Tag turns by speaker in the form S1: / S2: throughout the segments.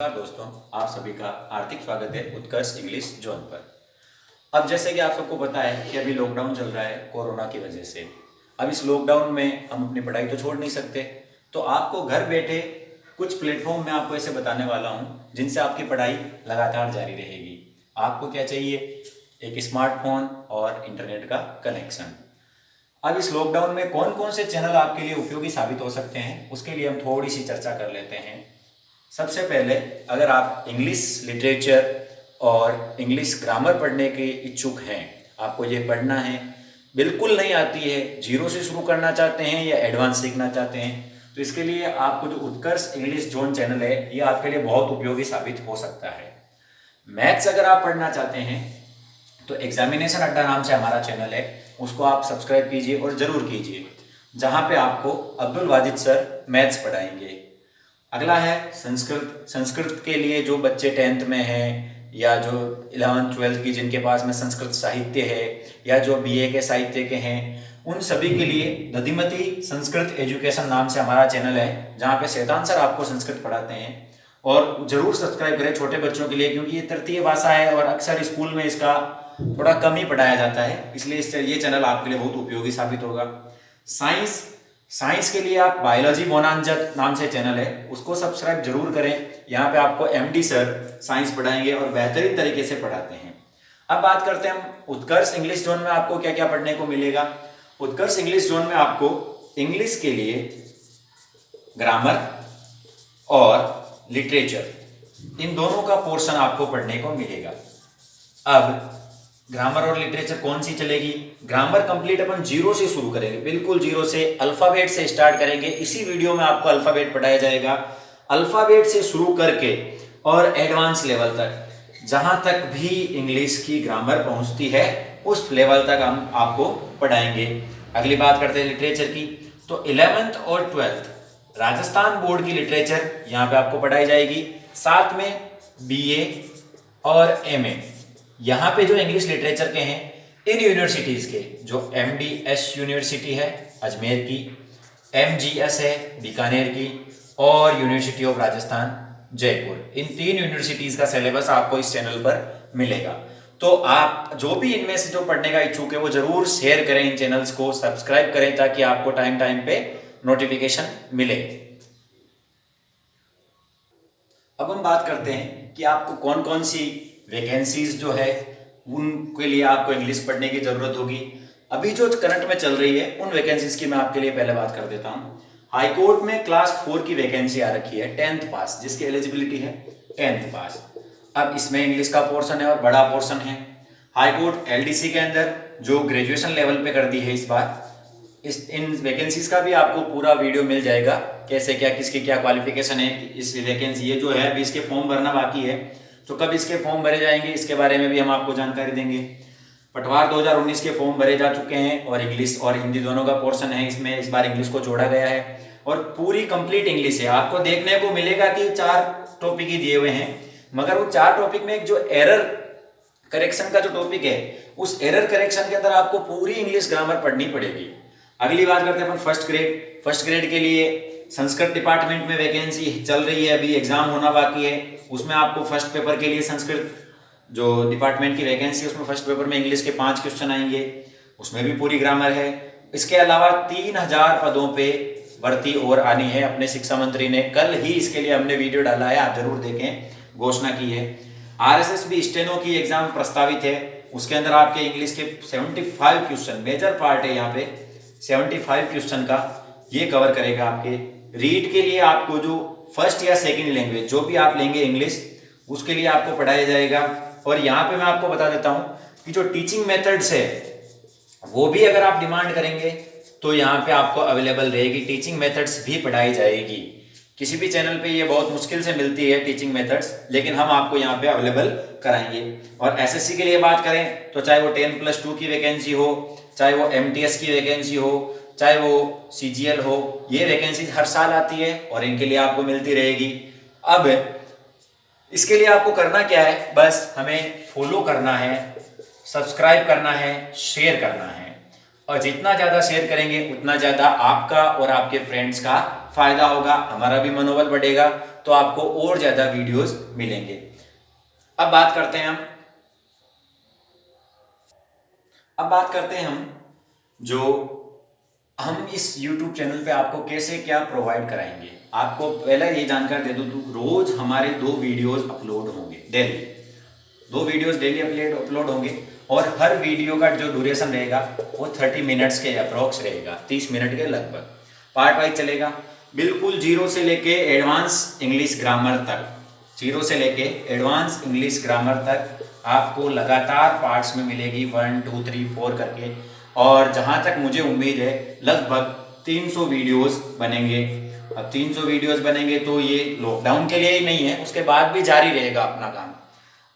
S1: नमस्कार दोस्तों, आप सभी का हार्दिक स्वागत है उत्कर्ष इंग्लिश जोन पर। अब जैसे कि आप सबको पता है कि अभी लॉकडाउन चल रहा है कोरोना की वजह से। अब इस लॉकडाउन में हम अपनी पढ़ाई तो छोड़ नहीं सकते, तो आपको घर बैठे कुछ प्लेटफॉर्म मैं आपको ऐसे बताने वाला हूँ जिनसे आपकी पढ़ाई लगातार जारी रहेगी। आपको क्या चाहिए? एक स्मार्टफोन और इंटरनेट का कनेक्शन। अब इस लॉकडाउन में कौन कौन से चैनल आपके लिए उपयोगी साबित हो सकते हैं, उसके लिए हम थोड़ी सी चर्चा कर लेते हैं। सबसे पहले, अगर आप इंग्लिश लिटरेचर और इंग्लिश ग्रामर पढ़ने के इच्छुक हैं, आपको ये पढ़ना है, बिल्कुल नहीं आती है, जीरो से शुरू करना चाहते हैं या एडवांस सीखना चाहते हैं, तो इसके लिए आपको जो उत्कर्ष इंग्लिश जोन चैनल है ये आपके लिए बहुत उपयोगी साबित हो सकता है। मैथ्स अगर आप पढ़ना चाहते हैं तो एग्जामिनेशन अड्डा नाम से हमारा चैनल है, उसको आप सब्सक्राइब कीजिए और ज़रूर कीजिए, जहाँ पे आपको अब्दुल वाजिद सर मैथ्स पढ़ाएंगे। अगला है संस्कृत। संस्कृत के लिए जो बच्चे 10th में हैं या जो 11th 12th की जिनके पास में संस्कृत साहित्य है या जो BA के साहित्य के हैं, उन सभी के लिए दधिमती संस्कृत एजुकेशन नाम से हमारा चैनल है, जहाँ पे शैतान सर आपको संस्कृत पढ़ाते हैं। और ज़रूर सब्सक्राइब करें छोटे बच्चों के लिए, क्योंकि ये तृतीय भाषा है और अक्सर स्कूल में इसका थोड़ा कम ही पढ़ाया जाता है, इसलिए ये चैनल आपके लिए बहुत उपयोगी साबित होगा। साइंस के लिए आप बायोलॉजी मोनांजत नाम से चैनल है, उसको सब्सक्राइब जरूर करें। यहाँ पे आपको MD सर साइंस पढ़ाएंगे और बेहतरीन तरीके से पढ़ाते हैं। अब बात करते हैं हम उत्कर्ष इंग्लिश जोन में आपको क्या क्या पढ़ने को मिलेगा। उत्कर्ष इंग्लिश जोन में आपको इंग्लिश के लिए ग्रामर और लिटरेचर, इन दोनों का पोर्शन आपको पढ़ने को मिलेगा। अब ग्रामर और लिटरेचर कौन सी चलेगी? ग्रामर कंप्लीट अपन जीरो से शुरू करेंगे, बिल्कुल जीरो से, अल्फाबेट से स्टार्ट करेंगे। इसी वीडियो में आपको अल्फाबेट पढ़ाया जाएगा, अल्फाबेट से शुरू करके और एडवांस लेवल तक, जहां तक भी इंग्लिश की ग्रामर पहुंचती है उस लेवल तक हम आपको पढ़ाएंगे। अगली बात करते हैं लिटरेचर की, तो 11th और 12th राजस्थान बोर्ड की लिटरेचर यहाँ पे आपको पढ़ाई जाएगी, साथ में BA और MA। यहाँ पे जो इंग्लिश लिटरेचर के हैं, इन यूनिवर्सिटीज़ के, जो MDS यूनिवर्सिटी है अजमेर की, MGS है बीकानेर की, और university of Rajasthan Jaipur, in 3 universities का सिलेबस आपको इस चैनल पर मिलेगा। तो आप जो भी इनमें से जो पढ़ने का इच्छुक है वो जरूर शेयर करें, इन चैनल्स को सब्सक्राइब करें, ताकि आपको टाइम टाइम पे नोटिफिकेशन मिले। अब हम बात करते हैं कि आपको कौन कौन सी वैकेंसीज जो है उनके लिए आपको इंग्लिश पढ़ने की जरूरत होगी। अभी जो करंट में चल रही है उन वैकेंसीज की मैं आपके लिए पहले बात कर देता हूँ। हाई कोर्ट में क्लास 4 की वैकेंसी आ रखी है, 10th पास, जिसकी एलिजिबिलिटी है 10th पास। अब इसमें इंग्लिश का पोर्शन है और बड़ा पोर्शन है। हाई कोर्ट LDC के अंदर जो ग्रेजुएशन लेवल पे कर दी है इस बार, इन वैकेंसीज का भी आपको पूरा वीडियो मिल जाएगा, कैसे क्या, किसकी क्या क्वालिफिकेशन है इस वैकेंसी। ये जो है अभी इसके फॉर्म भरना बाकी है, तो कब इसके फॉर्म भरे जाएंगे इसके बारे में भी हम आपको जानकारी देंगे। पटवार 2019 के फॉर्म भरे जा चुके हैं और इंग्लिश और हिंदी दोनों का पोर्शन है इसमें, इस बार इंग्लिश को जोड़ा गया है और पूरी कंप्लीट इंग्लिश है। आपको देखने को मिलेगा कि 4 टॉपिक ही दिए हुए हैं, मगर वो 4 टॉपिक में एक जो एरर करेक्शन का जो टॉपिक है, उस एरर करेक्शन के अंदर आपको पूरी इंग्लिश ग्रामर पढ़नी पड़ेगी। अगली बात करते हैं अपन फर्स्ट ग्रेड के लिए संस्कृत डिपार्टमेंट में वैकेंसी चल रही है, अभी एग्जाम होना बाकी है। उसमें आपको फर्स्ट पेपर के लिए संस्कृत जो डिपार्टमेंट की वैकेंसी है उसमें फर्स्ट पेपर में इंग्लिश के 5 क्वेश्चन आएंगे, उसमें भी पूरी ग्रामर है। इसके अलावा 3000 पदों पे भर्ती और आनी है, अपने शिक्षा मंत्री ने कल ही इसके लिए हमने वीडियो डाला है, आप जरूर देखें, घोषणा की है। RSSB स्टेनो की एग्जाम प्रस्तावित है, उसके अंदर आपके इंग्लिश के 75 क्वेश्चन, मेजर पार्ट है यहाँ पे 75 क्वेश्चन का, ये कवर करेगा आपके। रीड के लिए आपको जो फर्स्ट या सेकंड लैंग्वेज जो भी आप लेंगे इंग्लिश, उसके लिए आपको पढ़ाया जाएगा। और यहाँ पे मैं आपको बता देता हूँ कि जो टीचिंग मेथड्स है वो भी अगर आप डिमांड करेंगे तो यहाँ पे आपको अवेलेबल रहेगी, टीचिंग मेथड्स भी पढ़ाई जाएगी। किसी भी चैनल पे ये बहुत मुश्किल से मिलती है टीचिंग मेथड्स, लेकिन हम आपको यहाँ पे अवेलेबल कराएंगे। और SSC के लिए बात करें तो चाहे वो 10+2 की वैकेंसी हो, चाहे वो MTS की वैकेंसी हो, चाहे वो CGL हो, ये वैकेंसी हर साल आती है और इनके लिए आपको मिलती रहेगी। अब इसके लिए आपको करना क्या है, बस हमें फॉलो करना है, सब्सक्राइब करना है, शेयर करना है, और जितना ज़्यादा शेयर करेंगे उतना ज़्यादा आपका और आपके फ्रेंड्स का फायदा होगा, हमारा भी मनोबल बढ़ेगा। तो तो आपको और ज़्यादा वीडियोस मिलेंगे। अब बात करते हैं हम जो हम इस YouTube चैनल पे आपको कैसे क्या प्रोवाइड कराएंगे। आपको पहले ये जानकारी दे दूँ, रोज हमारे 2 वीडियोस अपलोड होंगे डेली। 2 वीडियोस डेली अपलोड होंगे और हर वीडियो का जो ड्यूरेशन रहेगा वो 30 मिनट्स के अप्रोक्स रहेगा, 30 मिनट के लगभग। पार्ट वाइज चलेगा, बिल्कुल जीरो से लेके एडवांस इंग्लिश ग्रामर तक, जीरो से लेके एडवांस इंग्लिश ग्रामर तक आपको लगातार पार्ट्स में मिलेगी, 1 2 3 4 करके। और जहाँ तक मुझे उम्मीद है लगभग 300 वीडियोस बनेंगे। अब 300 वीडियोस बनेंगे तो ये लॉकडाउन के लिए ही नहीं है, उसके बाद भी जारी रहेगा अपना काम।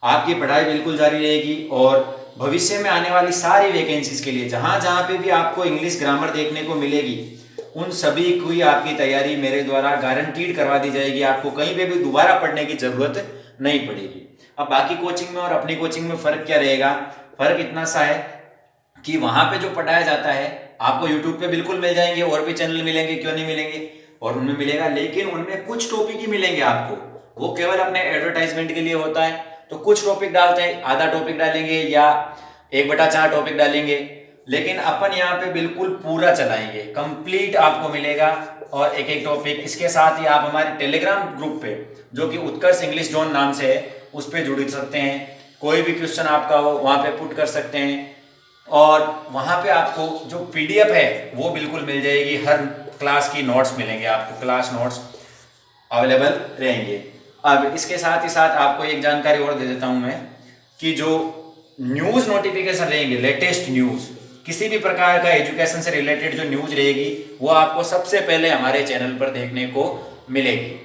S1: आपकी पढ़ाई बिल्कुल जारी रहेगी और भविष्य में आने वाली सारी वैकेंसीज के लिए जहाँ जहाँ पे भी आपको इंग्लिश ग्रामर देखने को मिलेगी, उन सभी की आपकी तैयारी मेरे द्वारा गारंटीड करवा दी जाएगी। आपको कहीं पे भी दोबारा पढ़ने की जरूरत नहीं पड़ेगी। अब बाकी कोचिंग में और अपनी कोचिंग में फ़र्क क्या रहेगा? फ़र्क इतना सा है कि वहाँ पे जो पढ़ाया जाता है आपको यूट्यूब पे बिल्कुल मिल जाएंगे, और भी चैनल मिलेंगे, क्यों नहीं मिलेंगे, और उनमें मिलेगा, लेकिन उनमें कुछ टॉपिक ही मिलेंगे आपको, वो केवल अपने एडवर्टाइजमेंट के लिए होता है। तो कुछ टॉपिक डालते हैं, आधा टॉपिक डालेंगे या 1/4 टॉपिक डालेंगे, लेकिन अपन यहाँ पे बिल्कुल पूरा चलाएंगे, कंप्लीट आपको मिलेगा और एक एक टॉपिक। इसके साथ ही आप हमारे टेलीग्राम ग्रुप पे, जो कि उत्कर्ष इंग्लिश जोन नाम से है, उस पर जुड़ सकते हैं। कोई भी क्वेश्चन आपका हो वहाँ पे पुट कर सकते हैं, और वहाँ पे आपको जो PDF है वो बिल्कुल मिल जाएगी। हर क्लास की नोट्स मिलेंगे आपको, क्लास नोट्स अवेलेबल रहेंगे। अब इसके साथ ही साथ आपको एक जानकारी और दे देता हूं मैं कि जो न्यूज़ नोटिफिकेशन रहेंगे, लेटेस्ट न्यूज़, किसी भी प्रकार का एजुकेशन से रिलेटेड जो न्यूज़ रहेगी वो आपको सबसे पहले हमारे चैनल पर देखने को मिलेगी।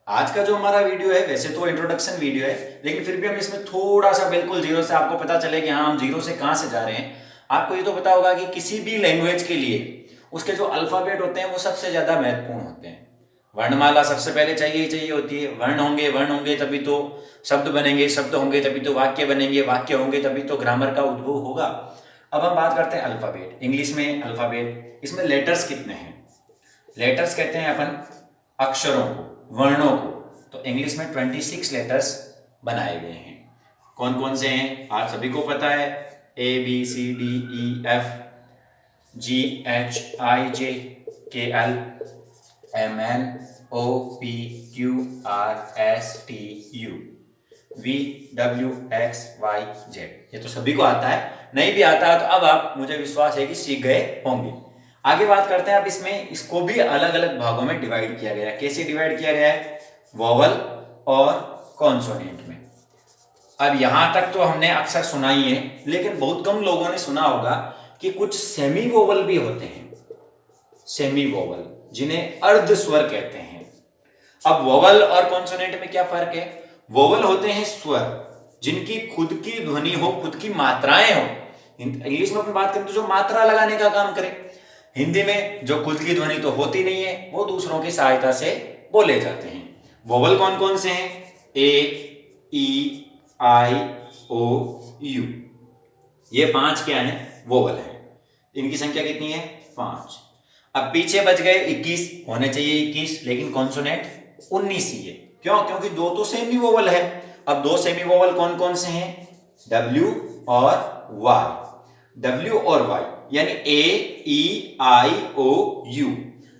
S1: आज का जो हमारा वीडियो है वैसे तो इंट्रोडक्शन वीडियो है, लेकिन फिर भी हम इसमें थोड़ा सा बिल्कुल जीरो से आपको पता चले कि हाँ हम जीरो से कहाँ से जा रहे हैं। आपको ये तो पता होगा कि किसी भी लैंग्वेज के लिए उसके जो अल्फाबेट होते हैं वो सबसे ज़्यादा महत्वपूर्ण होते हैं। वर्णमाला सबसे पहले चाहिए ही चाहिए होती है। वर्ण होंगे तभी तो शब्द बनेंगे, शब्द होंगे तभी तो वाक्य बनेंगे, वाक्य होंगे तभी तो ग्रामर का उद्भव होगा। अब हम बात करते हैं अल्फाबेट, इंग्लिश में अल्फाबेट। इसमें लेटर्स कितने हैं? लेटर्स कहते हैं अपन अक्षरों को, वर्णों को। तो इंग्लिश में 26 लेटर्स बनाए गए हैं। कौन कौन से हैं आप सभी को पता है? ABCDEF GHIJKL MNOPQRSTU VWXYZ। ये तो सभी को आता है, नहीं भी आता है तो अब आप, मुझे विश्वास है कि सीख गए होंगे। आगे बात करते हैं। अब इसमें इसको भी अलग अलग भागों में डिवाइड किया गया है। कैसे डिवाइड किया गया है? वोवल और कॉन्सोनेंट में। अब यहां तक तो हमने अक्सर सुना ही है, लेकिन बहुत कम लोगों ने सुना होगा कि कुछ सेमी वोवल भी होते हैं। सेमी वोवल, जिन्हें अर्ध स्वर कहते हैं। अब वोवल और कॉन्सोनेंट में क्या फर्क है? वोवल होते हैं स्वर जिनकी खुद की ध्वनि हो, खुद की मात्राएं हो। इंग्लिश में अपन बात करें तो जो मात्रा लगाने का काम करे। हिंदी में जो खुद की ध्वनि तो होती नहीं है, वो दूसरों की सहायता से बोले जाते हैं। वोवल कौन कौन से हैं? A, E, I, O, U। ये 5 क्या है? वोवल है। इनकी संख्या कितनी है? 5। अब पीछे बच गए 21, होने चाहिए 21, लेकिन कॉन्सोनेंट 19 ही है। क्यों? क्योंकि 2 तो सेमी वोवल है। अब 2 सेमी वोवल कौन कौन से हैं? W और Y। W और Y यानी AEIOU,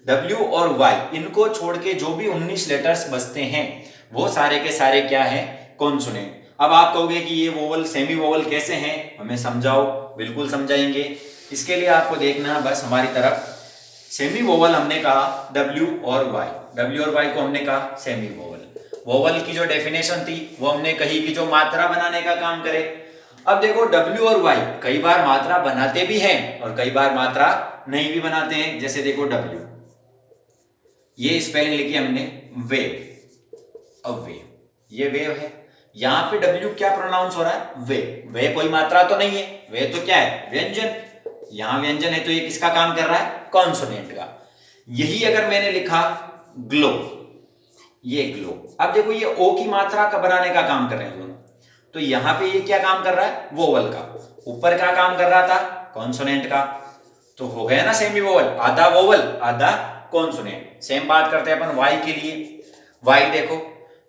S1: W और Y, इनको छोड़ के जो भी 19 लेटर्स बचते हैं वो सारे के सारे क्या हैं? कॉन्सोनेंट। अब आप कहोगे कि ये वोवल, सेमी वोवल कैसे हैं, हमें समझाओ। बिल्कुल समझाएंगे। इसके लिए आपको देखना बस हमारी तरफ। सेमी वोवल हमने कहा W और Y, W और Y को हमने कहा सेमी वोवल। वोवल की जो डेफिनेशन थी वो हमने कही कि जो मात्रा बनाने का काम करे। अब देखो W और Y कई बार मात्रा बनाते भी हैं और कई बार मात्रा नहीं भी बनाते हैं। जैसे देखो W, ये स्पेलिंग लिखी हमने वेव। अब वेव, ये वेव है। यहां पे W क्या प्रोनाउंस हो रहा है? वे। वे कोई मात्रा तो नहीं है, वे तो क्या है? व्यंजन। यहां व्यंजन है तो ये किसका काम कर रहा है? कॉन्सोनेंट का। यही अगर मैंने लिखा ग्लो, ये ग्लो। अब देखो ये ओ की मात्रा का बनाने का काम कर रहे हैं दोनों, तो यहां पे ये क्या काम कर रहा है? वोवल का। ऊपर का काम कर रहा था? कॉन्सोनेंट का। तो हो गया ना सेमी वोवल, आधा वोवल आधा कॉन्सोनेंट। सेम बात करते हैं अपन वाई के लिए। वाई देखो,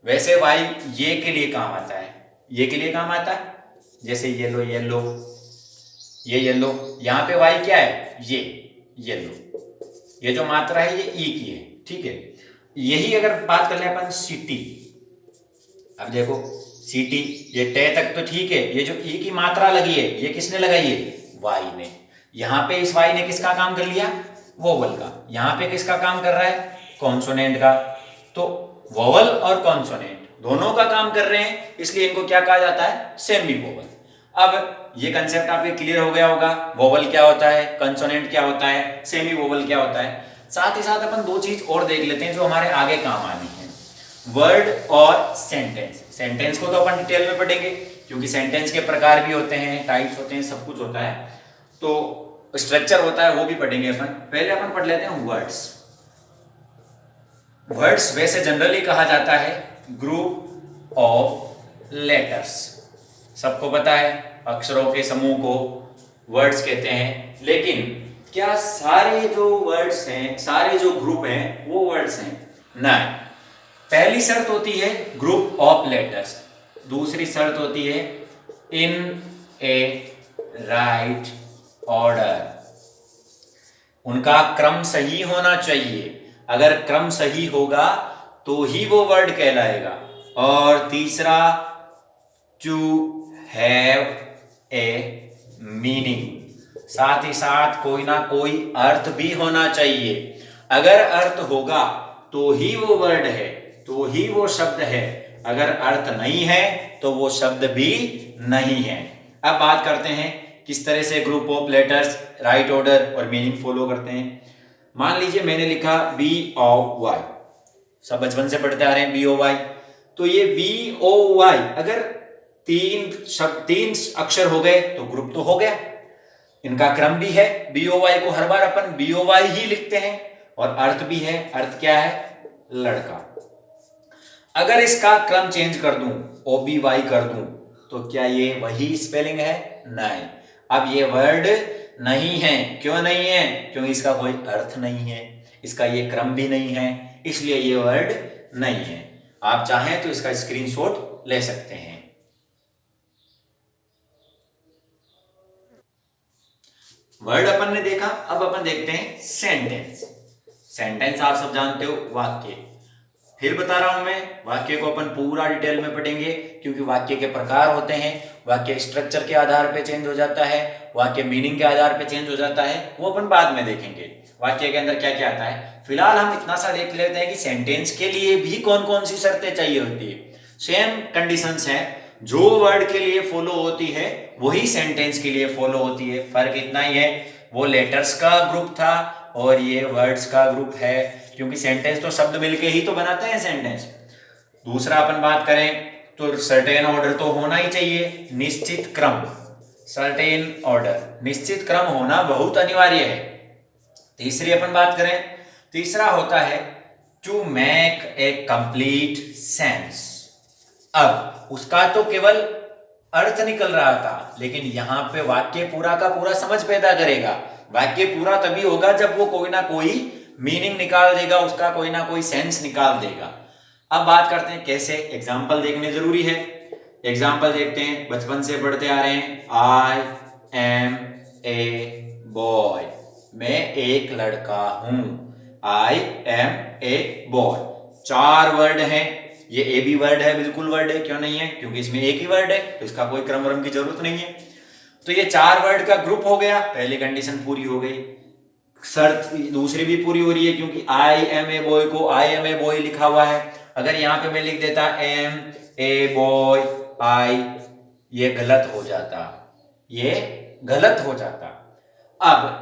S1: वैसे वाई ये के लिए काम आता है, ये के लिए काम आता है, जैसे येलो येलो, ये येलो, यहाँ पे वाई क्या है, ये येलो, ये जो मात्रा है ये ई की है, ठीक है। यही अगर बात कर ले अपन सिटी, अब देखो सिटी, ये टे तक तो ठीक है, ये जो ई की मात्रा लगी है ये किसने लगाई है, वाई ने। यहाँ पे इस वाई ने किसका काम कर लिया, वोवल का। यहाँ पे किसका काम कर रहा है, कॉन्सोनेंट का। तो वोवल और कॉन्सोनेंट दोनों का काम कर रहे हैं, इसलिए इनको क्या कहा जाता है, सेमी वोवल। अब ये कंसेप्ट आपके क्लियर हो गया होगा, वोवल क्या होता है, कंसोनेंट क्या होता है, सेमी वोवल क्या होता है। साथ ही साथ अपन दो चीज और देख लेते हैं जो हमारे आगे काम आनी है, वर्ड और सेंटेंस। सेंटेंस को तो अपन डिटेल में पढ़ेंगे, क्योंकि सेंटेंस के प्रकार भी होते हैं, टाइप्स होते हैं, सब कुछ होता है, तो स्ट्रक्चर होता है, वो भी पढ़ेंगे अपन। पहले अपन पढ़ लेते हैं वर्ड्स। वर्ड्स वैसे जनरली कहा जाता है ग्रुप ऑफ लेटर्स। सबको पता है अक्षरों के समूह को वर्ड्स कहते हैं, लेकिन क्या सारे जो वर्ड्स हैं, सारे जो ग्रुप हैं वो वर्ड्स हैं, नहीं। पहली शर्त होती है ग्रुप ऑफ लेटर्स, दूसरी शर्त होती है इन ए राइट ऑर्डर। उनका क्रम सही होना चाहिए, अगर क्रम सही होगा तो ही वो वर्ड कहलाएगा। और तीसरा, टू हैव ए मीनिंग, साथ ही साथ कोई ना कोई अर्थ भी होना चाहिए। अगर अर्थ होगा तो ही वो वर्ड है, तो ही वो शब्द है, अगर अर्थ नहीं है तो वो शब्द भी नहीं है। अब बात करते हैं किस तरह से group of letters right order और मीनिंग फॉलो करते हैं। मान लीजिए मैंने लिखा बी ओ वाई, सब बचपन से पढ़ते आ रहे हैं बी ओ वाई, तो ये बी ओ वाई अगर तीन अक्षर हो गए तो ग्रुप तो हो गया, इनका क्रम भी है। बी ओ वाई को हर बार अपन बी ओ वाई ही लिखते हैं, और अर्थ भी है, अर्थ क्या है, लड़का। अगर इसका क्रम चेंज कर दूं, ओ बी वाई कर दूं, तो क्या ये वही स्पेलिंग है, नहीं। अब ये वर्ड नहीं है, क्यों नहीं है, क्योंकि इसका कोई अर्थ नहीं है, इसका ये क्रम भी नहीं है, इसलिए ये वर्ड नहीं है। आप चाहें तो इसका स्क्रीनशॉट ले सकते हैं। वर्ड अपन ने देखा, अब अपन देखते हैं सेंटेंस। सेंटेंस आप सब जानते हो, वाक्य। फिर बता रहा हूं मैं, वाक्य को अपन पूरा डिटेल में पढ़ेंगे, क्योंकि वाक्य के प्रकार होते हैं, वाक्य स्ट्रक्चर के आधार पे चेंज हो जाता है, वाक्य मीनिंग के आधार पे चेंज हो जाता है, वो अपन बाद में देखेंगे वाक्य के अंदर क्या क्या आता है। फिलहाल हम इतना सा देख लेते हैं कि सेंटेंस के लिए भी कौन कौन सी शर्तें चाहिए होती है। सेम कंडीशंस हैं, जो वर्ड के लिए फॉलो होती है वही सेंटेंस के लिए फॉलो होती है। फर्क इतना ही है, वो लेटर्स का ग्रुप था और ये वर्ड्स का ग्रुप है, क्योंकि सेंटेंस तो शब्द मिलके ही तो बनाते हैं सेंटेंस। दूसरा अपन बात करें तो सर्टेन ऑर्डर तो होना ही चाहिए, निश्चित क्रम, सर्टेन ऑर्डर, निश्चित क्रम होना बहुत अनिवार्य है। तीसरी अपन बात करें, तीसरा होता है to make a complete sense. अब उसका तो केवल अर्थ निकल रहा था, लेकिन यहां पे वाक्य पूरा का पूरा समझ पैदा करेगा। वाक्य पूरा तभी होगा जब वो कोई ना कोई मीनिंग निकाल देगा, उसका कोई ना कोई सेंस निकाल देगा। अब बात करते हैं कैसे, एग्जाम्पल देखने जरूरी है। एग्जाम्पल देखते हैं, बचपन से पढ़ते आ रहे हैं, आई एम ए बॉय, मैं एक लड़का हूं। I am a boy, 4 word हैं, ये ए बी वर्ड है, बिल्कुल वर्ड है, क्यों नहीं है, क्योंकि इसमें एक ही वर्ड है, तो इसका कोई क्रम वर्म की जरूरत नहीं है। तो ये 4 वर्ड का ग्रुप हो गया, पहली कंडीशन पूरी हो गई। शर्त दूसरी भी पूरी हो रही है, क्योंकि आई एम ए बॉय को आई एम ए बॉय लिखा हुआ है। अगर यहां पे मैं लिख देता एम ए बॉय आई, ये गलत हो जाता, ये गलत हो जाता। अब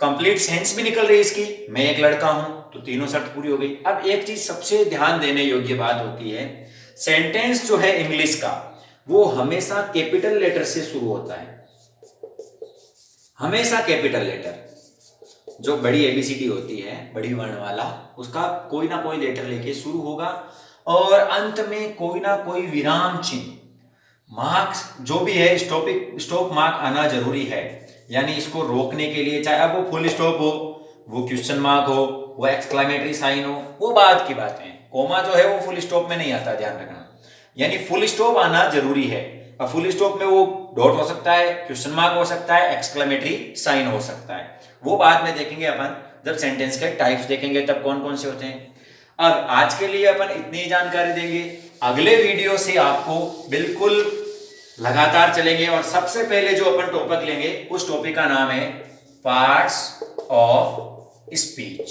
S1: कंप्लीट सेंस भी निकल रही है इसकी, मैं एक लड़का हूं, तो तीनों शर्त पूरी हो गई। अब एक चीज सबसे ध्यान देने योग्य बात होती है, सेंटेंस जो है इंग्लिश का वो हमेशा कैपिटल लेटर से शुरू होता है, हमेशा कैपिटल लेटर। जो बड़ी एबीसीडी होती है, बड़ी वर्ण वाला, उसका कोई ना कोई लेटर लेके शुरू होगा, और अंत में कोई ना कोई विराम चिन्ह, मार्क्स जो भी है, स्टॉप मार्क आना जरूरी है। यानी इसको रोकने के लिए, चाहे अब वो फुल स्टॉप हो, वो क्वेश्चन मार्क हो, वो एक्सक्लेमेटरी साइन हो, वो बाद की बातें हैं। कोमा जो है वो फुल स्टॉप में नहीं आता, ध्यान रखना। यानी फुल स्टॉप आना जरूरी है। अब फुल स्टॉप में वो डॉट हो सकता है, क्वेश्चन मार्क हो सकता है, एक्सक्लेमेटरी साइन हो सकता है। वो बाद में देखेंगे अपन, जब सेंटेंस के टाइप्स देखेंगे तब कौन कौन से होते हैं। अब आज के लिए अपन इतनी जानकारी देंगे। अगले वीडियो से आपको बिल्कुल लगातार चलेंगे और सबसे पहले जो अपन टॉपिक लेंगे उस टॉपिक का नाम है पार्ट्स ऑफ स्पीच।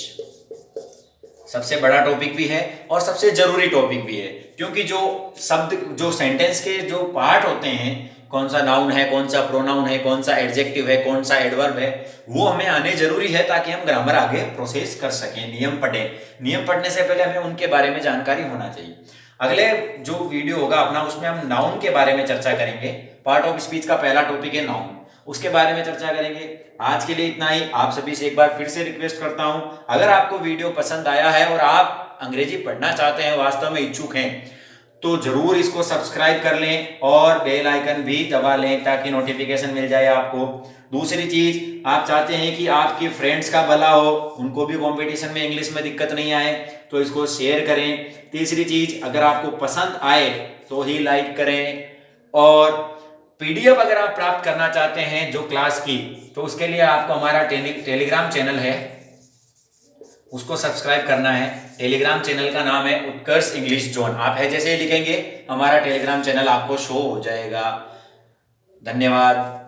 S1: सबसे बड़ा टॉपिक भी है और सबसे जरूरी टॉपिक भी है, क्योंकि जो शब्द, जो सेंटेंस के जो पार्ट होते हैं, कौन सा नाउन है, कौन सा प्रोनाउन है, कौन सा एडजेक्टिव है, कौन सा एडवर्ब है, वो हमें आने जरूरी है ताकि हम ग्रामर आगे प्रोसेस कर सकें। नियम पढ़ें, नियम पढ़ने से पहले हमें उनके बारे में जानकारी होना चाहिए। अगले जो वीडियो होगा अपना, उसमें हम नाउन के बारे में चर्चा करेंगे। पार्ट ऑफ स्पीच का पहला टॉपिक है नाउन, उसके बारे में चर्चा करेंगे। आज के लिए इतना ही। आप सभी से एक बार फिर से रिक्वेस्ट करता हूं, अगर आपको वीडियो पसंद आया है और आप अंग्रेजी पढ़ना चाहते हैं, वास्तव में इच्छुक हैं, तो जरूर इसको सब्सक्राइब कर लें और बेल आइकन भी दबा लें ताकि नोटिफिकेशन मिल जाए आपको। दूसरी चीज, आप चाहते हैं कि आपके फ्रेंड्स का भला हो, उनको भी कंपटीशन में इंग्लिश में दिक्कत नहीं आए, तो इसको शेयर करें। तीसरी चीज, अगर आपको पसंद आए तो ही लाइक करें। और पीडीएफ अगर आप प्राप्त करना चाहते हैं जो क्लास की, तो उसके लिए आपको हमारा टेलीग्राम चैनल है, उसको सब्सक्राइब करना है। टेलीग्राम चैनल का नाम है उत्कर्ष इंग्लिश जोन। आप है जैसे ही लिखेंगे हमारा टेलीग्राम चैनल आपको शो हो जाएगा। धन्यवाद।